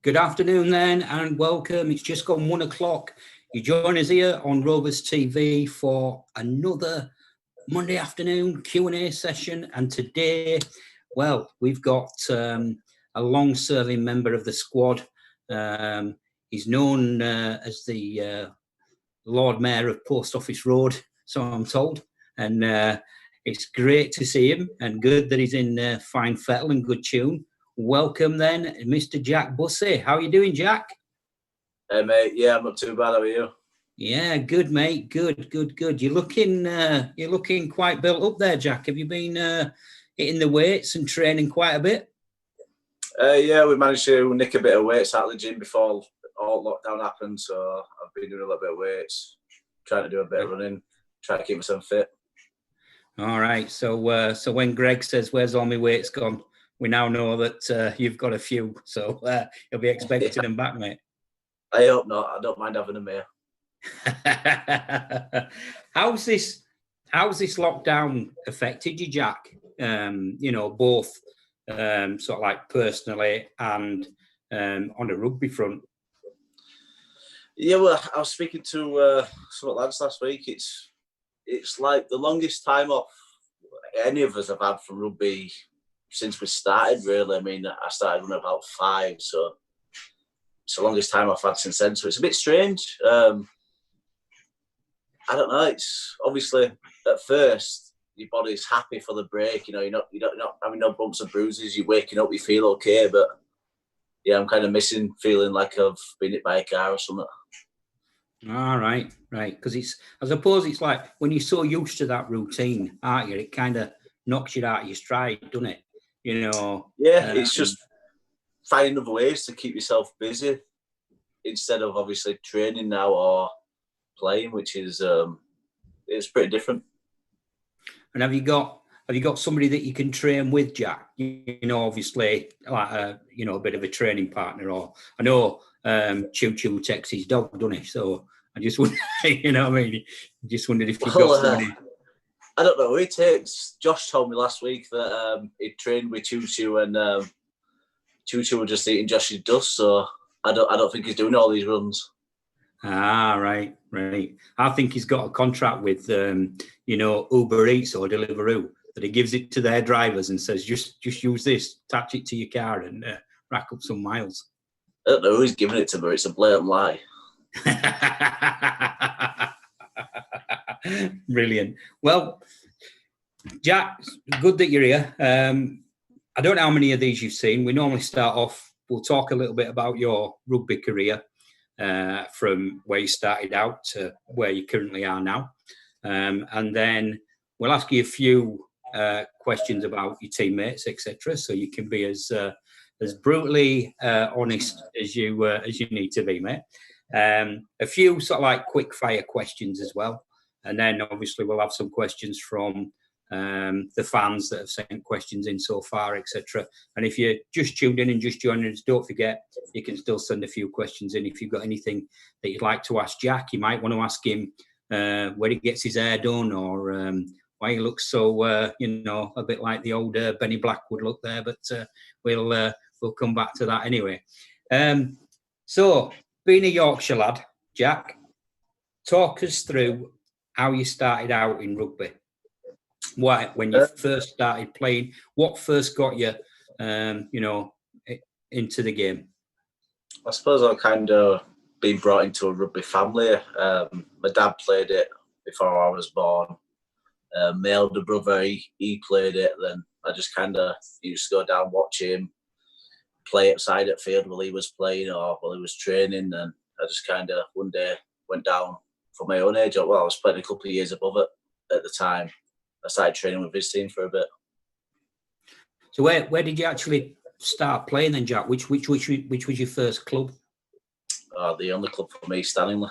Good afternoon then, and welcome. It's just gone 1 o'clock. You join us here on Rovers TV for another Monday afternoon Q&A session. And today, well, we've got a long-serving member of the squad. He's known as the Lord Mayor of Post Office Road, so I'm told. And it's great to see him, and good that he's in fine fettle and good tune. Welcome then, Mr. Jack Bussey. How are you doing, Jack? Hey, mate. Yeah, I'm not too bad. How are you? Yeah, good, mate. Good. You're looking quite built up there, Jack. Have you been hitting the weights and training quite a bit? Yeah, we managed to nick a bit of weights out of the gym before all lockdown happened. So I've been doing a little bit of weights, trying to do a bit of running, trying to keep myself fit. All right. So when Greg says, "Where's all my weights gone?" we now know that you've got a few. So you'll be expecting them back, mate. I hope not. I don't mind having them here. How's this lockdown affected you, Jack? Both sort of like personally and on a rugby front. Yeah, well, I was speaking to some lads last week. It's like the longest time off any of us have had from rugby since we started, really. I mean, I started when about 5, so it's the longest time I've had since then. So it's a bit strange. I don't know. It's obviously at first your body's happy for the break. You're not having no bumps and bruises. You're waking up, you feel okay, but yeah, I'm kind of missing feeling like I've been hit by a car or something. All right. Because I suppose it's like when you're so used to that routine, aren't you? It kind of knocks you out of your stride, doesn't it? Yeah, it's just finding other ways to keep yourself busy instead of obviously training now or playing, which is it's pretty different. And have you got somebody that you can train with, Jack? Obviously like a bit of a training partner. Or I know Choo Choo takes his dog, doesn't he? So I just wondered, just wondered if you've got somebody. I don't know who he takes. Josh told me last week that he trained with Choo Choo and Choo Choo were just eating Josh's dust. So I don't think he's doing all these runs. Ah, right. I think he's got a contract with Uber Eats or Deliveroo that he gives it to their drivers and says just use this, attach it to your car and rack up some miles. I don't know who's giving it to, but it's a blatant lie. Brilliant. Well, Jack, good that you're here. I don't know how many of these you've seen. We normally start off, we'll talk a little bit about your rugby career from where you started out to where you currently are now. And then we'll ask you a few questions about your teammates, etc. So you can be as brutally honest as you need to be, mate. A few sort of like quick fire questions as well. And then obviously we'll have some questions from the fans that have sent questions in so far, etc. And if you're just tuned in and just joining us, don't forget, you can still send a few questions in. If you've got anything that you'd like to ask Jack, you might want to ask him where he gets his hair done or why he looks so, a bit like the old Benny Blackwood look there. But we'll come back to that anyway. So, being a Yorkshire lad, Jack, talk us through how you started out in rugby. When you first started playing, what first got you, into the game? I suppose I've kind of been brought into a rugby family. My dad played it before I was born. My elder brother, he played it. Then I just kind of used to go down, watch him play outside at field while he was playing or while he was training. And I just kind of one day went down for my own age. Well, I was playing a couple of years above it at the time. I started training with his team for a bit. So where did you actually start playing then, Jack? Which was your first club? The only club for me, Stanley.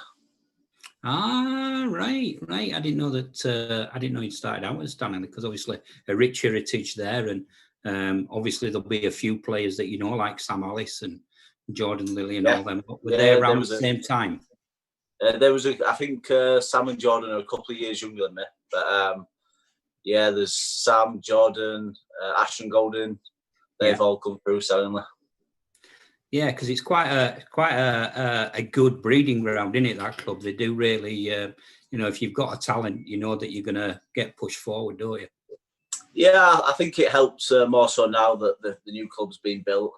Ah, right. I didn't know that. I didn't know you'd started out at Stanley because obviously a rich heritage there, and obviously there'll be a few players that like Sam Ellis and Jordan Lilly and all them. But were they around at the same time? I think Sam and Jordan are a couple of years younger than me, but there's Sam, Jordan, Ashton Golden. They've all come through Stanley. Yeah, because it's quite a good breeding ground, isn't it? That club, they do really. If you've got a talent, you know that you're going to get pushed forward, don't you? Yeah, I think it helps more so now that the new club's been built.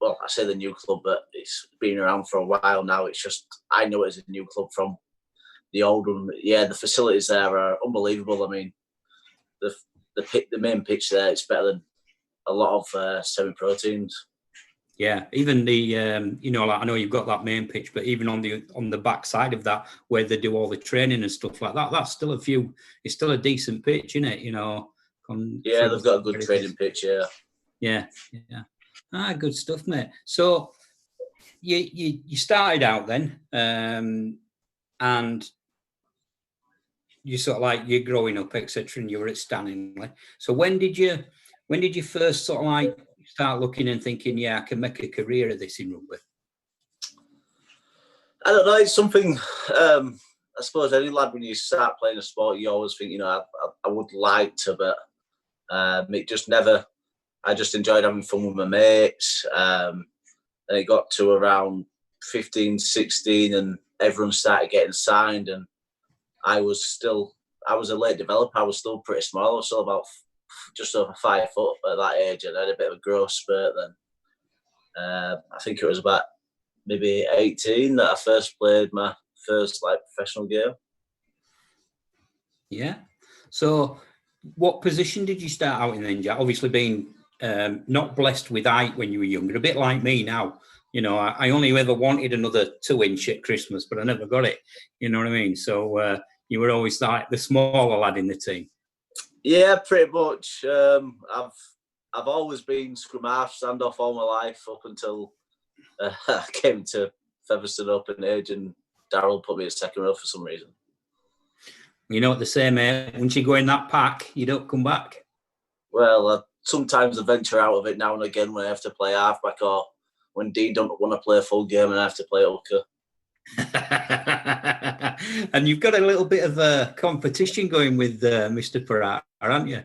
Well, I say the new club, but it's been around for a while now. It's just I know it as a new club from the old one. Yeah, the facilities there are unbelievable. I mean, the main pitch there is better than a lot of semi-pro teams. Yeah, even the I know you've got that main pitch, but even on the back side of that, where they do all the training and stuff like that, that's still it's still a decent pitch, isn't it? Yeah, they've got a good training pitch. Yeah. Good stuff, mate. So you started out then, and you sort of like you're growing up, etc., and you were at Stanley. So when did you first sort of like start looking and thinking, yeah, I can make a career of this in rugby? I don't know. It's something. I suppose any lad, when you start playing a sport, you always think, I would like to, but it just never. I just enjoyed having fun with my mates. And it got to around 15, 16, and everyone started getting signed, and I was a late developer. I was still pretty small. I was still about just over 5 foot at that age, and I had a bit of a growth spurt then. I think it was about maybe 18 that I first played my first professional game. Yeah. So what position did you start out in then, Jack? Obviously being not blessed with height when you were younger, a bit like me now. I only ever wanted another 2-inch at Christmas, but I never got it. You know what I mean? So you were always like the smaller lad in the team. Yeah, pretty much. I've always been scrum half, standoff all my life up until I came to Featherstone Open Age, and Darryl put me at second row for some reason. You know what they say, mate? Once you go in that pack, you don't come back. Well, sometimes I venture out of it now and again when I have to play halfback, or when Dean don't want to play a full game and I have to play hooker. And you've got a little bit of a competition going with Mr. Peratt, aren't you?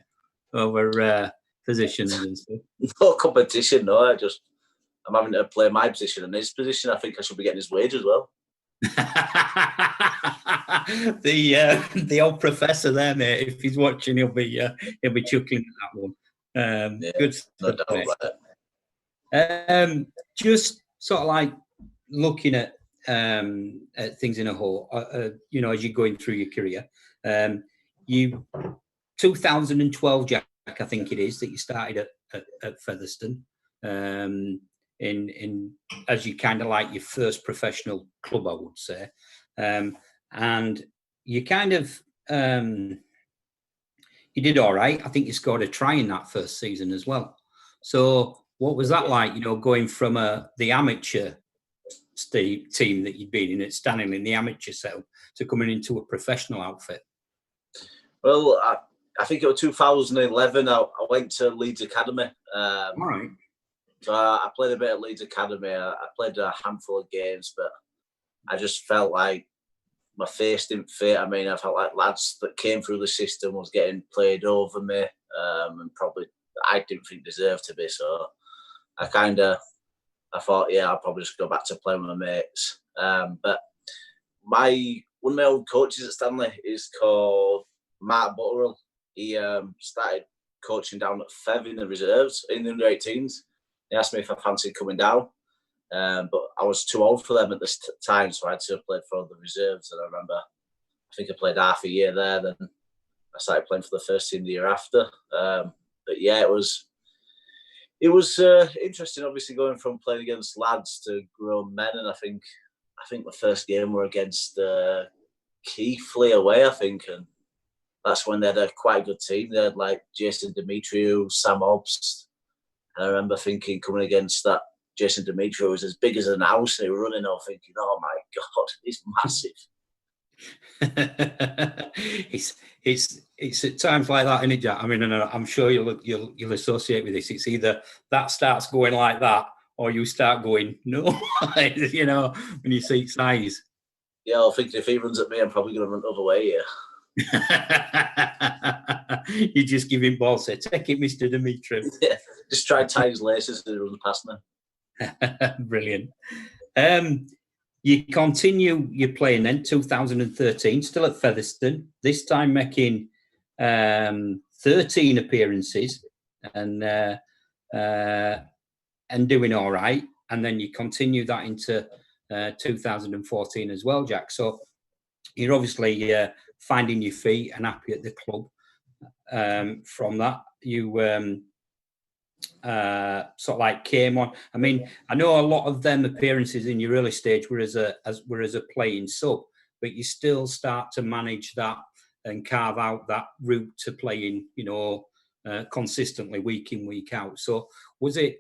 Over positions and stuff. No competition, no. I'm having to play my position and his position. I think I should be getting his wage as well. The old professor there, mate. If he's watching, he'll be chuckling at that one. Good stuff, no doubt about it. Just sort of like looking at things in a whole, as you're going through your career. 2012, Jack, I think it is, that you started at Featherstone. In as you kind of like your first professional club, I would say, and you kind of you did all right. I think you scored a try in that first season as well. So what was that like? Going from the amateur team that you'd been in at Stanley in the amateur setup to coming into a professional outfit. Well, I think it was 2011. I went to Leeds Academy. All right. So I played a bit at Leeds Academy. I played a handful of games, but I just felt like my face didn't fit. I mean, I felt like lads that came through the system was getting played over me, and probably I didn't think deserved to be. So I thought, yeah, I'll probably just go back to playing with my mates. But one of my old coaches at Stanley is called Mark Butterell. He started coaching down at Fev in the reserves, in the under-18s. He asked me if I fancied coming down, but I was too old for them at this time, so I had to play for the reserves. And I remember, I think I played half a year there. Then I started playing for the first team the year after. But yeah, it was interesting. Obviously, going from playing against lads to grown men, and I think my first game were against Keighley away, I think, and that's when they had quite a good team. They had like Jason Demetriou, Sam Hobbs. And I remember thinking, coming against that Jason Demetriou was as big as an house, and they were running off thinking, oh my God, he's massive. It's at times like that, isn't it, Jack? I mean, I'm sure you'll associate with this. It's either that starts going like that, or you start going, no, when you see size. Yeah, I think if he runs at me, I'm probably going to run the other way, yeah. You just give him balls, say, take it, Mr. Demetriou. Yeah, just try and tie his laces and run past me. Brilliant. You continue your playing then, 2013, still at Featherstone, this time making 13 appearances and doing all right. And then you continue that into 2014 as well, Jack. So you're obviously finding your feet and happy at the club. From that, you sort of like came on. I mean, I know a lot of them appearances in your early stage were as a playing sub, but you still start to manage that and carve out that route to playing, consistently week in, week out. So did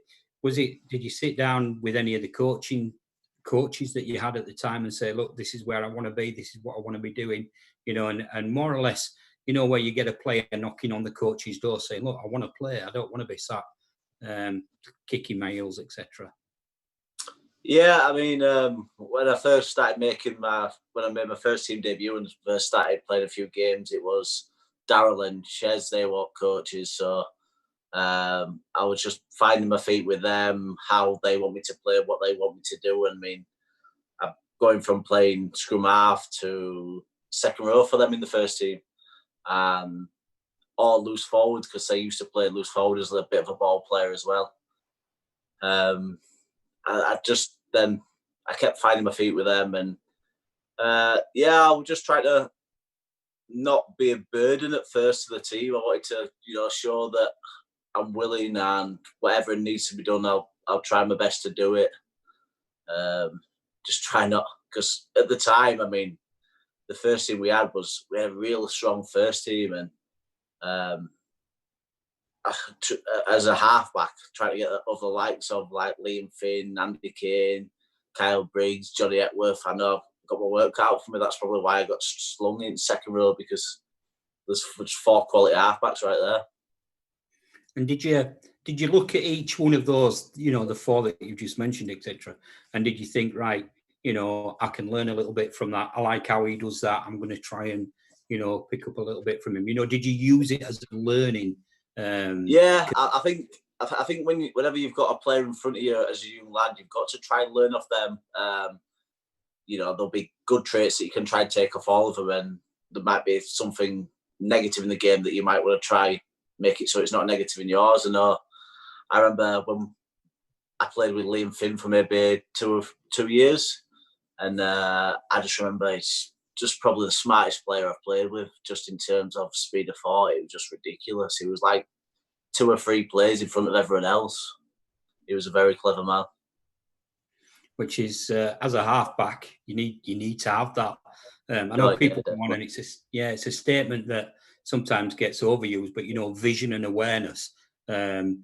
you sit down with any of the coaches that you had at the time and say, look, this is where I want to be, this is what I want to be doing, and more or less, where you get a player knocking on the coach's door saying, look, I want to play, I don't want to be sat kicking my heels, etc. Yeah, I mean, when I first started when I made my first team debut and first started playing a few games, it was Darryl and Shez, they were coaches. So I was just finding my feet with them, how they want me to play, what they want me to do. And I mean, I'm going from playing scrum half to second row for them in the first team. All loose forwards, because they used to play loose forward as a bit of a ball player as well. I kept finding my feet with them, and I was just trying to not be a burden at first to the team. I wanted to, show that I'm willing, and whatever needs to be done, I'll try my best to do it. Just try not, because at the time, I mean, the first team we had a real strong first team, and as a halfback, trying to get other likes of like Liam Finn, Andy Kane, Kyle Briggs, Johnny Etworth. I know I've got my work out for me. That's probably why I got slung in second row, because there's 4 quality halfbacks right there. And did you look at each one of those, the 4 that you just mentioned, etc., and did you think, right, I can learn a little bit from that. I like how he does that. I'm going to try and, pick up a little bit from him. Did you use it as a learning? I think whenever you've got a player in front of you as a young lad, you've got to try and learn off them. There'll be good traits that you can try and take off all of them, and there might be something negative in the game that you might want to try make it so it's not negative in yours. I remember when I played with Liam Finn for maybe 2 years, and I just remember he's just probably the smartest player I've played with, just in terms of speed of thought. It was just ridiculous. He was like 2 or 3 plays in front of everyone else. He was a very clever man. Which is, as a halfback, you need to have that. I know people come on, and it's a statement that sometimes gets overused, but vision and awareness, and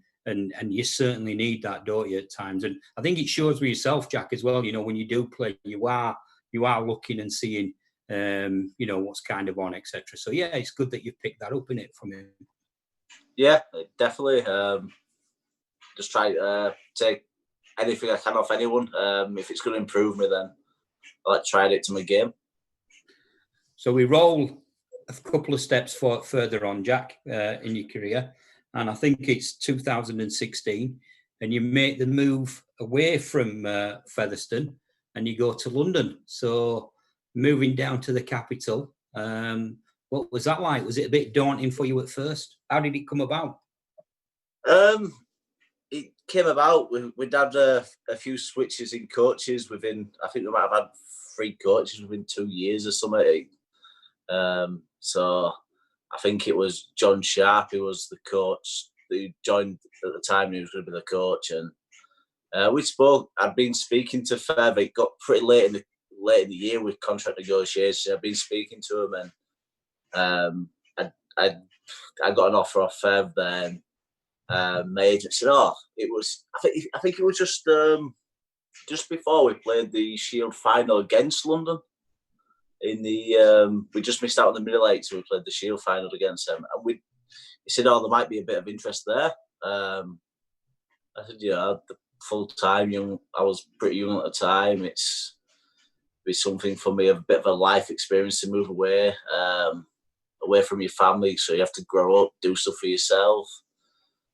you certainly need that, don't you, at times? And I think it shows with yourself, Jack, as well. When you do play, you are looking and seeing, what's kind of on, etc. So yeah, it's good that you picked that up in it from him. Yeah, definitely. Just try to take anything I can off anyone. If it's going to improve me, then I like to try it to my game. So we roll a couple of steps further on, Jack, in your career, and I think it's 2016, and you make the move away from Featherstone and you go to London. So moving down to the capital, what was that like? Was it a bit daunting for you at first? How did it come about? It came about. We'd had a few switches in coaches within. I think we might have had 3 coaches within 2 years or something. So I think it was John Sharp who was the coach, who joined at the time. He was going to be the coach, and we spoke. I'd been speaking to Fev. It got pretty late in the year with contract negotiations. I'd been speaking to him, and I got an offer off Fev then. My agent said, it was. I think it was just before we played the Shield final against London. We just missed out on the middle 8, so we played the Shield final against them, and he said, there might be a bit of interest there. I said, the full time young. I was pretty young at the time. It's something for me, a bit of a life experience to move away from your family, so you have to grow up, do stuff for yourself.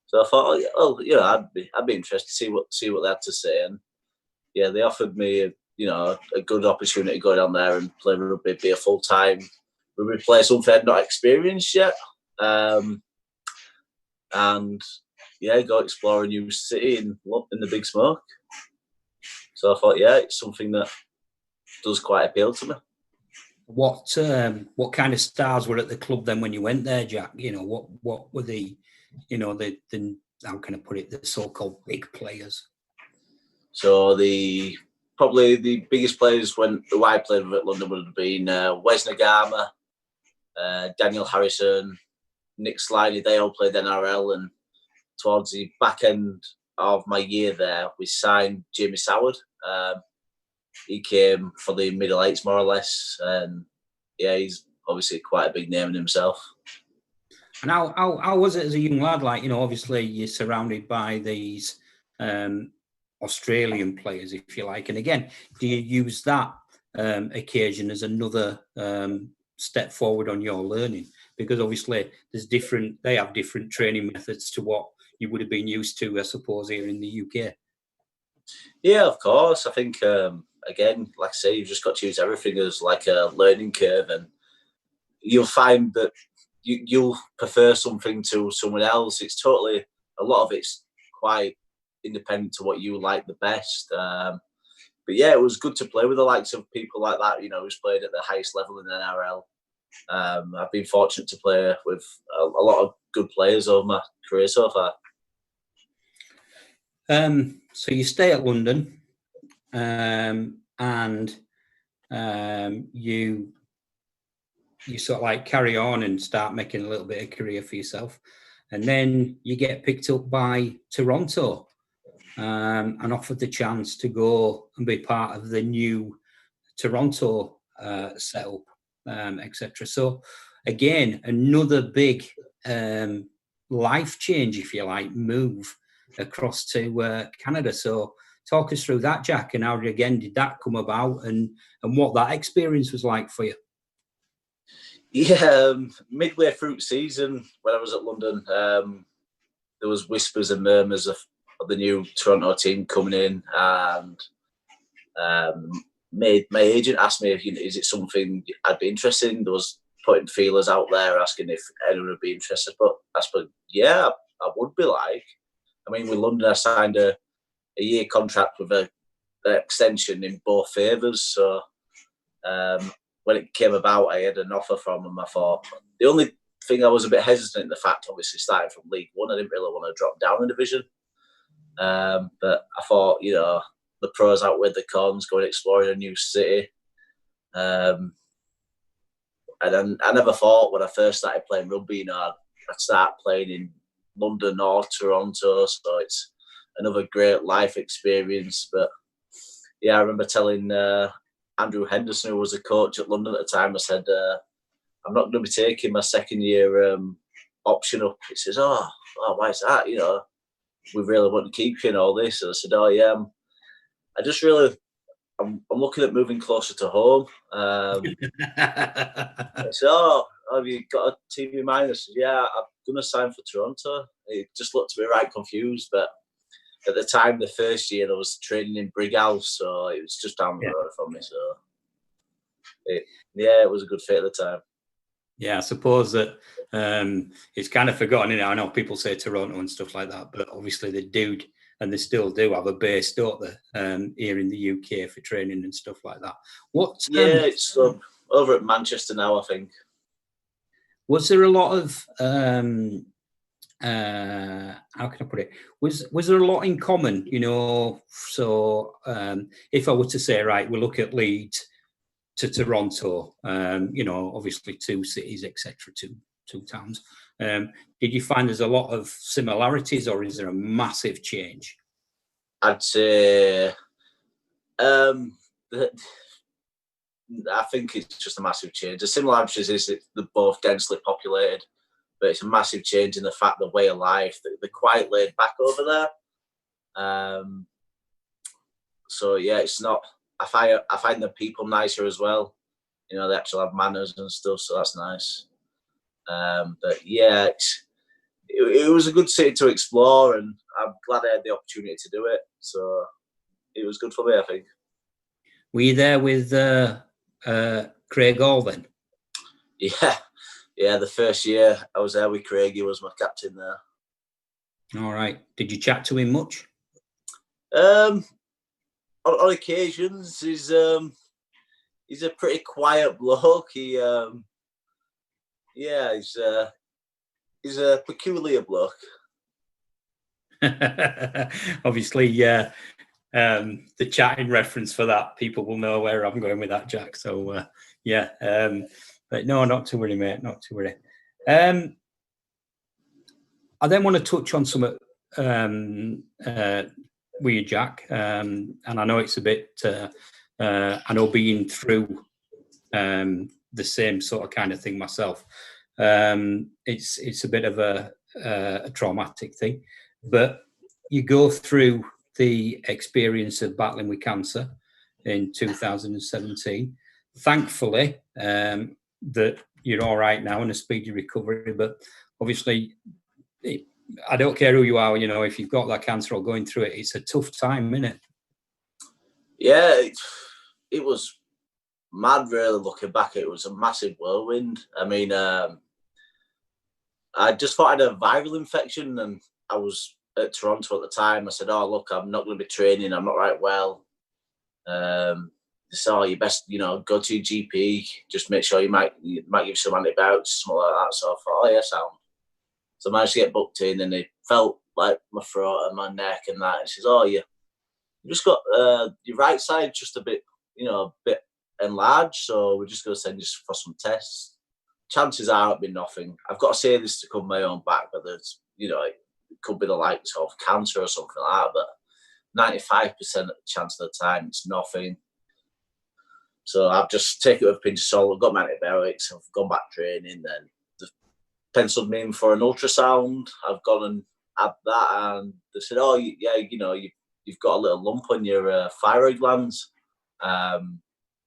So I thought, oh, you know, I'd be interested to see what they had to say. And yeah, they offered me, you know, a good opportunity to go down there and play rugby, be a full-time rugby player, something I'd not experienced yet. And yeah, go explore a new city in the Big Smoke. So I thought, yeah, it's something that does quite appeal to me. What kind of stars were at the club then when you went there, Jack? You know, what were the how can I put it, the so-called big players? So probably the biggest players who I played with at London would have been Wes Nagama, Daniel Harrison, Nick Slidey. They all played NRL, and towards the back end of my year there, we signed Jamie Soward. He came for the middle eights, more or less, and yeah, he's obviously quite a big name in himself. And how was it as a young lad? Like, you know, obviously you're surrounded by these Australian players, if you like. And again, do you use that occasion as another step forward on your learning? Because obviously they have different training methods to what you would have been used to, I suppose, here in the UK. Yeah, of course. I think, again, like I say, you've just got to use everything as like a learning curve, and you'll find that you'll prefer something to someone else. It's totally, a lot of it's quite independent to what you like the best. But yeah, it was good to play with the likes of people like that, you know, who's played at the highest level in the NRL. I've been fortunate to play with a lot of good players over my career so far. So you stay at London, and you sort of like carry on and start making a little bit of career for yourself, and then you get picked up by Toronto and offered the chance to go and be part of the new Toronto setup, etc. So again, another big life change, if you like, move across to Canada. So talk us through that, Jack, and how again did that come about, and what that experience was like for you. Yeah, midway through season when I was at London, there was whispers and murmurs of the new Toronto team coming in, and my agent asked me if, you know, is it something I'd be interested in. There was putting feelers out there, asking if anyone would be interested. But I suppose, yeah, I would be like. I mean, with London, I signed a year contract with an extension in both favours. So when it came about, I had an offer from them. I thought, the only thing I was a bit hesitant in the fact, obviously, starting from League One, I didn't really want to drop down a division. But I thought, you know, the pros outweighed the cons, going exploring a new city. And I never thought when I first started playing rugby, you know, I'd start playing in London or Toronto. So it's another great life experience. But yeah, I remember telling Andrew Henderson, who was a coach at London at the time, I said, I'm not going to be taking my second year option up. He says, oh, why is that? You know, we really want to keep you and all this. And I said, oh yeah, I'm looking at moving closer to home. I said, oh, have you got a team in mind? I said, yeah, I'm going to sign for Toronto. It just looked to be right confused, but at the time, the first year, I was training in Brighouse, so it was just down the road from me. So, it was a good fit at the time. Yeah, I suppose that it's kind of forgotten. I know people say Toronto and stuff like that, but obviously they do, and they still do have a base, don't they, here in the UK for training and stuff like that. It's over at Manchester now, I think. Was there a lot of how can I put it? Was there a lot in common? You know, so if I were to say, right, we'll look at Leeds to Toronto, you know, obviously two cities, etc., two towns. Did you find there's a lot of similarities, or is there a massive change? I'd say, I think it's just a massive change. The similarities is that they're both densely populated, but it's a massive change in the fact, the way of life, they're quite laid back over there. So yeah, it's not. I find the people nicer as well. You know, they actually have manners and stuff, so that's nice. But yeah, it was a good city to explore, and I'm glad I had the opportunity to do it. So it was good for me, I think. Were you there with Craig Hall then? Yeah. The first year I was there with Craig, he was my captain there. All right. Did you chat to him much? On occasions, he's a pretty quiet bloke. He's a peculiar bloke. Obviously, the chatting reference for that, people will know where I'm going with that, Jack. So, but no, not to worry, mate, not to worry. I then want to touch on some with you, Jack, and I know it's a bit, I know being through the same sort of kind of thing myself, it's a bit of a traumatic thing, but you go through the experience of battling with cancer in 2017. Thankfully, that you're all right now and a speedy recovery, but obviously, I don't care who you are, if you've got that cancer or going through it, it's a tough time, isn't it? Yeah, it was mad, really, looking back. It was a massive whirlwind. I mean, I just thought I had a viral infection, and I was at Toronto at the time. I said, "Oh, look, I'm not going to be training. I'm not right well." They said, "Oh, you best, go to your GP. Just make sure you might give some antibiotics, something like that." So I thought, "Oh, yeah, sound." So I managed to get booked in, and it felt like my throat and my neck and that. And she says, "Oh, you just got your right side just a bit, a bit enlarged. So we're just going to send you for some tests. Chances are it'll be nothing. I've got to say this to cover my own back, but there's, it could be the likes of cancer or something like that. But 95% of the chance of the time, it's nothing." So I've just taken it with a pinch of salt. I've got my antibiotics. I've gone back training. Then they've penciled me in for an ultrasound. I've gone and had that, and they said, "Oh, yeah, you've got a little lump on your thyroid glands.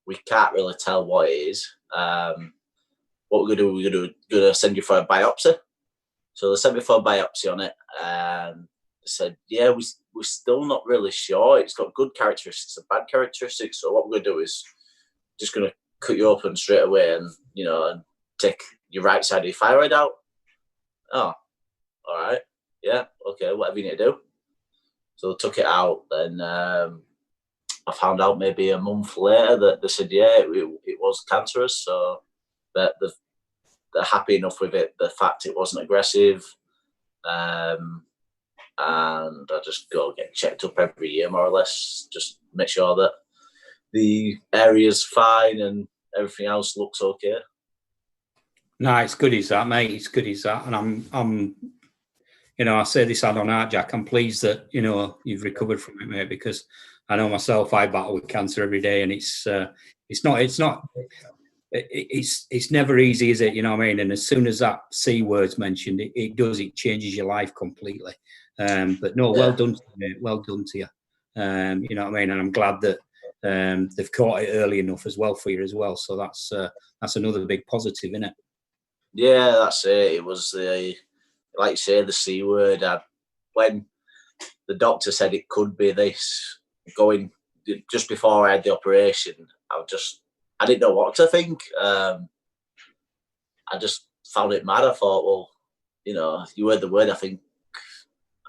We can't really tell what it is. What we're going to do, we're going to send you for a biopsy." So they sent me for a biopsy on it, and they said, "Yeah, we're still not really sure. It's got good characteristics and bad characteristics. So what we're going to do is just going to cut you open straight away and, and take your right side of your thyroid out." Oh, all right. Yeah, okay, whatever you need to do. So they took it out. Then I found out maybe a month later that they said, yeah, it was cancerous. So they're happy enough with it, the fact it wasn't aggressive. And I just go get checked up every year, more or less, just make sure that the area's fine and everything else looks okay. No, it's good as that, mate. It's good as that. And I'm I say this out on art, Jack. I'm pleased that, you've recovered from it, mate, because I know myself, I battle with cancer every day, and it's never easy, is it? You know what I mean? And as soon as that C word's mentioned, it changes your life completely. But no, well done to you, mate. Well done to you. You know what I mean? And I'm glad that they've caught it early enough as well for you as well. So that's another big positive, isn't it? Yeah, that's it. It was like you say, the C word. When the doctor said it could be this, going just before I had the operation, I didn't know what to think. I just found it mad. I thought, well, you heard the word. I think,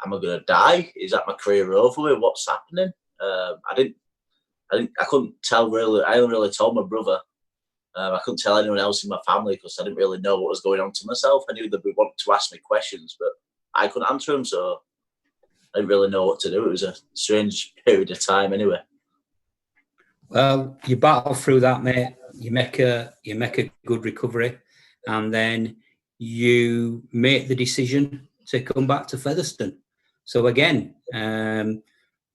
am I going to die? Is that my career over with? What's happening? I couldn't tell really. I only really told my brother. I couldn't tell anyone else in my family because I didn't really know what was going on to myself. I knew that they wanted to ask me questions, but I couldn't answer them, so I didn't really know what to do. It was a strange period of time anyway. Well, you battle through that, mate. You make a good recovery, and then you make the decision to come back to Featherstone. So again,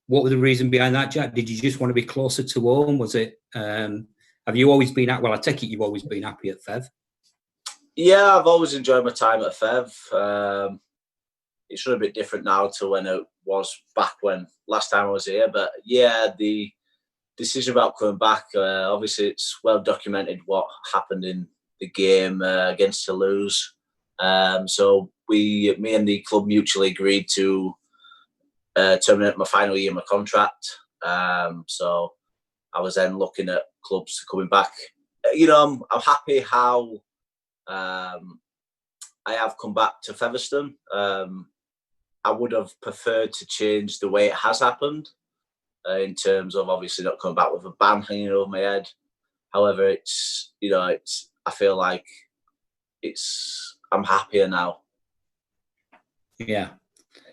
what was the reason behind that, Jack? Did you just want to be closer to home? Was it? Have you always been at? Well, I take it you've always been happy at Fev. Yeah, I've always enjoyed my time at Fev. It's a little bit different now to when it was back when last time I was here. But yeah, the decision about coming back, obviously it's well documented what happened in the game against Toulouse. So me and the club mutually agreed to terminate my final year of my contract. So I was then looking at clubs coming back. I'm happy how I have come back to Featherstone. I would have preferred to change the way it has happened, in terms of obviously not coming back with a ban hanging over my head. However, I feel like I'm happier now. Yeah.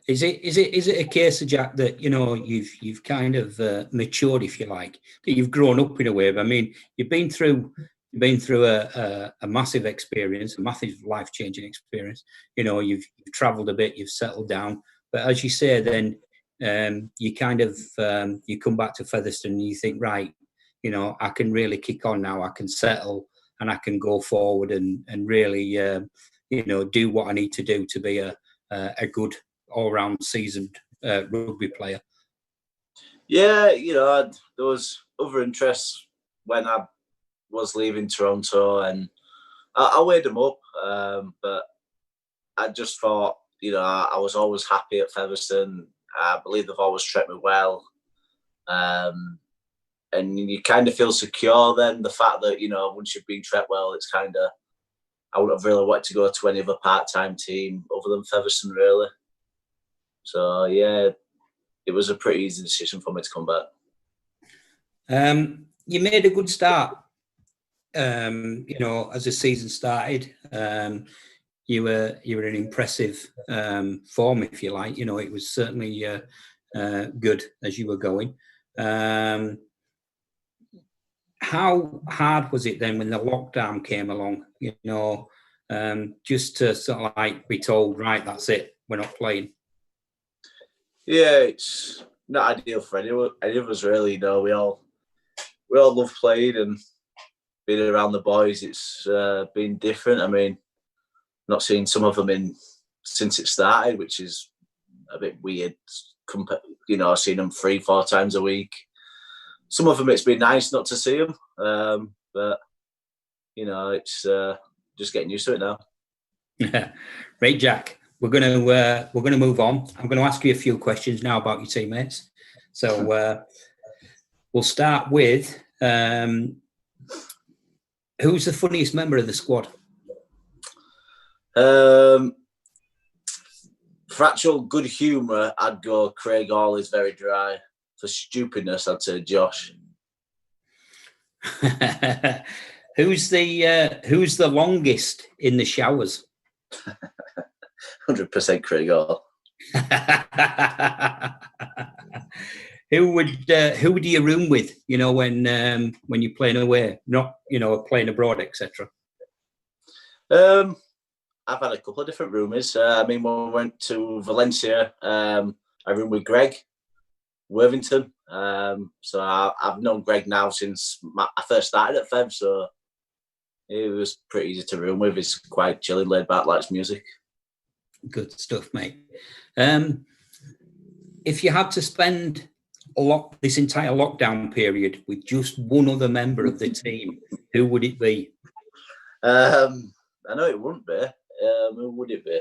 Is it a case of, Jack, that you've kind of matured, if you like, that you've grown up in a way? I mean, you've been through a massive experience, a massive life-changing experience. You've travelled a bit, you've settled down, but as you say, then you kind of you come back to Featherstone and you think, right, I can really kick on now. I can settle and I can go forward and really do what I need to do to be a good all-round seasoned rugby player. Yeah, there was other interests when I was leaving Toronto, and I weighed them up, but I just thought, I was always happy at Featherstone. I believe they've always treated me well, and you kind of feel secure then. The fact that once you've been treated well, it's kind of, I wouldn't have really wanted to go to any other part-time team other than Featherstone, really. So yeah, it was a pretty easy decision for me to come back. You made a good start. As the season started, you were in impressive form, if you like. It was certainly good as you were going. How hard was it then when the lockdown came along? Just to sort of like be told, right, that's it, we're not playing. Yeah, it's not ideal for any of us, really. We all love playing and being around the boys. It's been different. I mean, not seeing some of them since it started, which is a bit weird. Seeing them 3-4 times a week. Some of them it's been nice not to see them, but it's just getting used to it now. Right, Jack. We're gonna move on. I'm going to ask you a few questions now about your teammates. So we'll start with who's the funniest member of the squad? For actual good humour, I'd go Craig Hall is very dry. For stupidness, I'd say Josh. Who's the longest in the showers? 100% Craig Hall. Who would you room with? When you're playing away, not playing abroad, etc. I've had a couple of different roomies. When we went to Valencia, I roomed with Greg Worthington. So I've known Greg now since I first started at Fev, so it was pretty easy to room with. He's quite chilling, laid back, likes music. Good stuff, mate. If you had to spend this entire lockdown period with just one other member of the team, who would it be? I know it wouldn't be. Who would it be?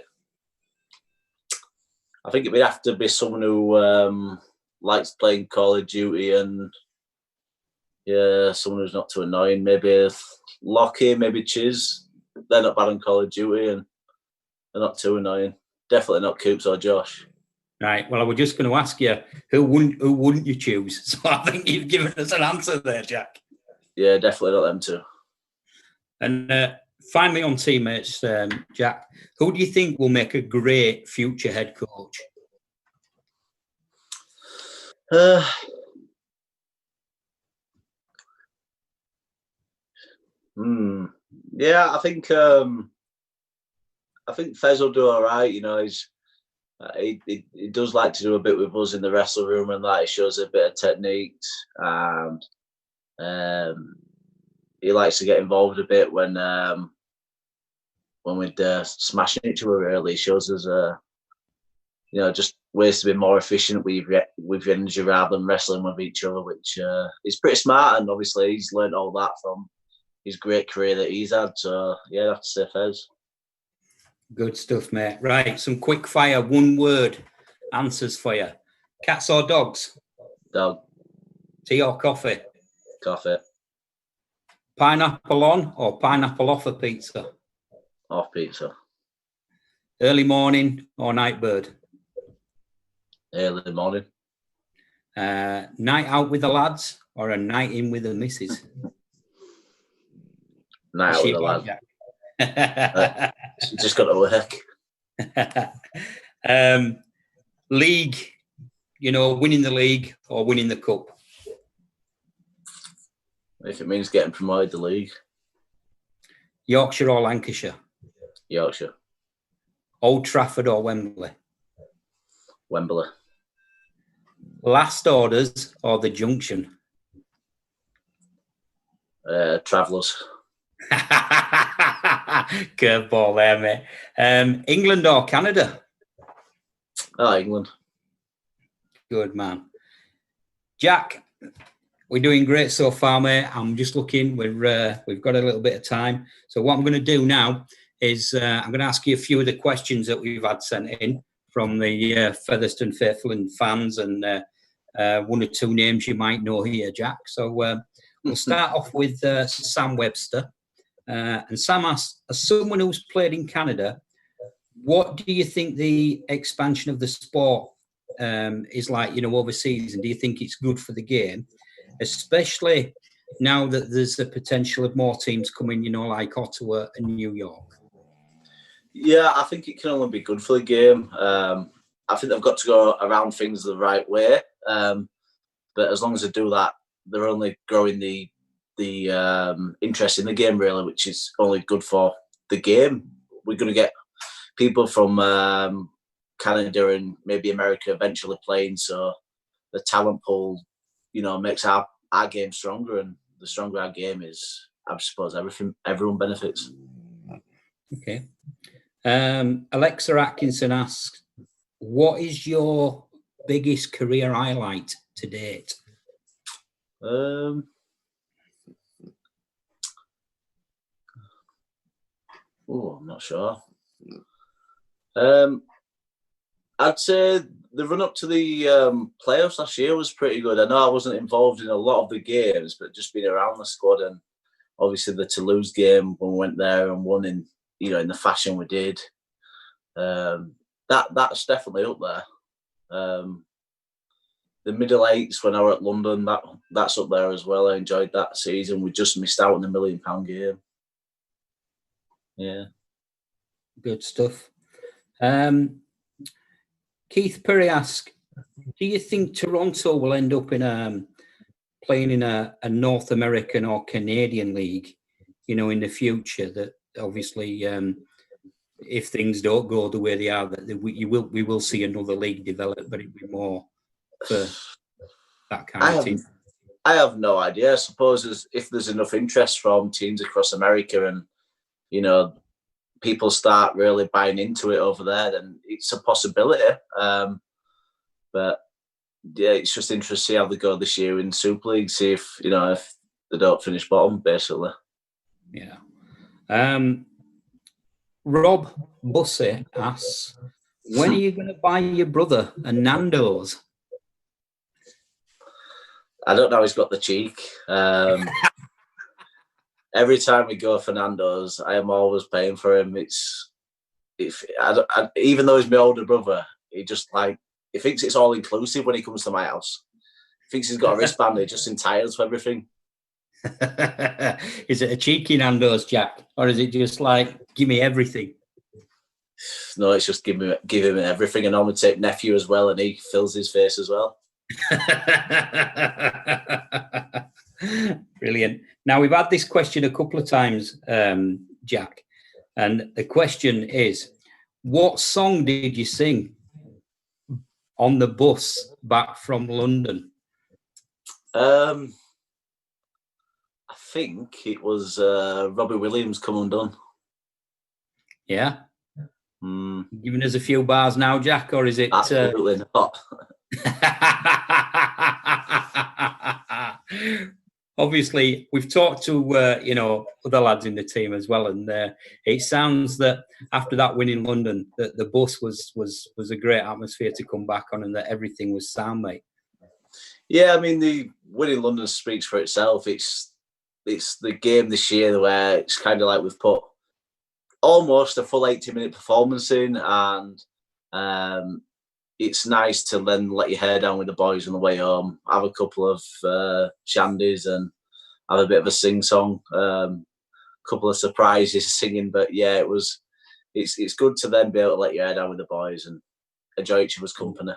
I think it would have to be someone who likes playing Call of Duty and someone who's not too annoying. Maybe Lockie, maybe Chiz. They're not bad on Call of Duty and they're not too annoying. Definitely not Coops or Josh. Right. Well, I was just going to ask you who wouldn't you choose? So I think you've given us an answer there, Jack. Yeah, definitely not them two. And finally, on teammates, Jack, who do you think will make a great future head coach? Yeah, I think Fez will do all right. He does like to do a bit with us in the wrestle room and that. He shows a bit of techniques, and he likes to get involved a bit when we're smashing each other. Really, he shows us just ways to be more efficient with your energy rather than wrestling with each other, which is pretty smart. And obviously, he's learned all that from his great career that he's had. So yeah, I have to say Fez. Good stuff, mate. Right, some quick fire, one word answers for you. Cats or dogs? Dog. Tea or coffee? Coffee. Pineapple on or pineapple off a pizza? Off pizza. Early morning or night bird? Early morning. Night out with the lads or a night in with the missus? Night out with the lad. Just got to work. League, winning the league or winning the cup? If it means getting promoted, the league. Yorkshire or Lancashire? Yorkshire. Old Trafford or Wembley? Wembley. Last orders or the Junction? Travellers. Curveball there, mate. England or Canada? Oh, England. Good man. Jack, we're doing great so far, mate. I'm just looking. We've got a little bit of time. So what I'm going to do now is I'm going to ask you a few of the questions that we've had sent in from the Featherstone faithful and fans, and one or two names you might know here, Jack. So we'll start off with Sam Webster. And Sam asks, as someone who's played in Canada, what do you think the expansion of the sport is like, overseas? And do you think it's good for the game, especially now that there's the potential of more teams coming, like Ottawa and New York? Yeah, I think it can only be good for the game. I think they've got to go around things the right way. But as long as they do that, they're only growing the interest in the game, really, which is only good for the game. We're going to get people from Canada and maybe America eventually playing, so the talent pool, makes our game stronger, and the stronger our game is, I suppose everyone benefits. Okay. Alexa Arkinson asks, what is your biggest career highlight to date? I'm not sure. I'd say the run up to the playoffs last year was pretty good. I know I wasn't involved in a lot of the games, but just being around the squad, and obviously the Toulouse game when we went there and won in the fashion we did. That's definitely up there. The middle eights when I were at London, that's up there as well. I enjoyed that season. We just missed out on the £1 million game. Yeah. Good stuff. Keith Perry asks, do you think Toronto will end up in playing in a North American or Canadian league, in the future? That obviously, if things don't go the way they are, that we will see another league develop, but it'll be more for that kind of team. I have no idea. I suppose if there's enough interest from teams across America, and people start really buying into it over there, then it's a possibility. But yeah, it's just interesting to see how they go this year in Super League. See if if they don't finish bottom, basically. Yeah. Rob Bussey asks, when are you going to buy your brother a Nandos? I don't know. He's got the cheek. Every time we go for Nandos, I am always paying for him. Even though he's my older brother, he thinks it's all inclusive when he comes to my house. He thinks he's got a wristband. He just entitles for everything. Is it a cheeky Nandos, Jack, or is it just like give me everything? No, it's just give him everything. And I'm gonna take nephew as well, and he fills his face as well. Brilliant. Now, we've had this question a couple of times, Jack, and the question is, what song did you sing on the bus back from London? I think it was Robbie Williams, Come Undone. Yeah? Giving us a few bars now, Jack, or is it... Absolutely not. Obviously, we've talked to other lads in the team as well, and it sounds that after that win in London, that the bus was a great atmosphere to come back on, and that everything was sound, mate. Yeah, I mean, the win in London speaks for itself. It's the game this year where it's kind of like we've put almost a full 80-minute performance in, and it's nice to then let your hair down with the boys on the way home, have a couple of shandies and have a bit of a sing-song, couple of surprises singing. But yeah, it's good to then be able to let your hair down with the boys and enjoy each other's company.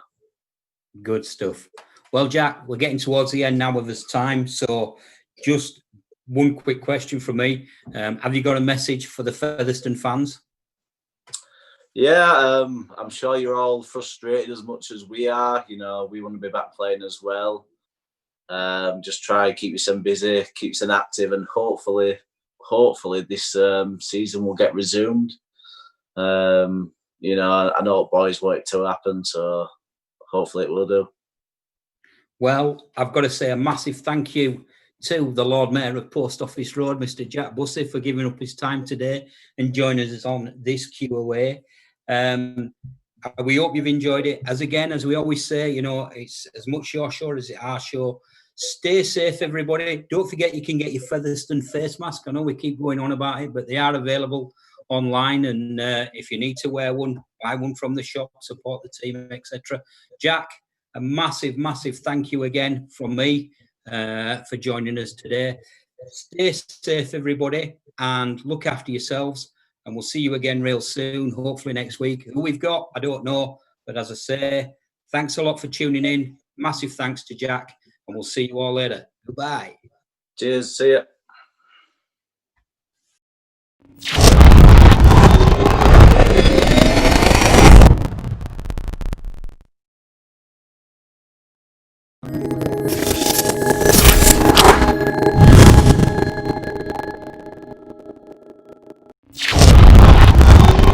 Good stuff. Well, Jack, we're getting towards the end now of this time, so just one quick question from me. Have you got a message for the Featherstone fans? Yeah, I'm sure you're all frustrated as much as we are. You know, we want to be back playing as well. Just try keep yourself busy, keep yourself active, and hopefully this season will get resumed. You know, I know boys want it to happen, so hopefully it will do. Well, I've got to say a massive thank you to the Lord Mayor of Post Office Road, Mr. Jack Bussey, for giving up his time today and joining us on this QOA. We hope you've enjoyed it. As we always say, you know, it's as much your show as it's our show. Stay safe, everybody. Don't forget you can get your Featherstone face mask. I know we keep going on about it, but they are available online. And if you need to wear one, buy one from the shop, support the team, etc. Jack, a massive, massive thank you again from me for joining us today. Stay safe, everybody, and look after yourselves. And we'll see you again real soon, hopefully next week. Who we've got, I don't know. But as I say, thanks a lot for tuning in. Massive thanks to Jack. And we'll see you all later. Goodbye. Cheers. See ya.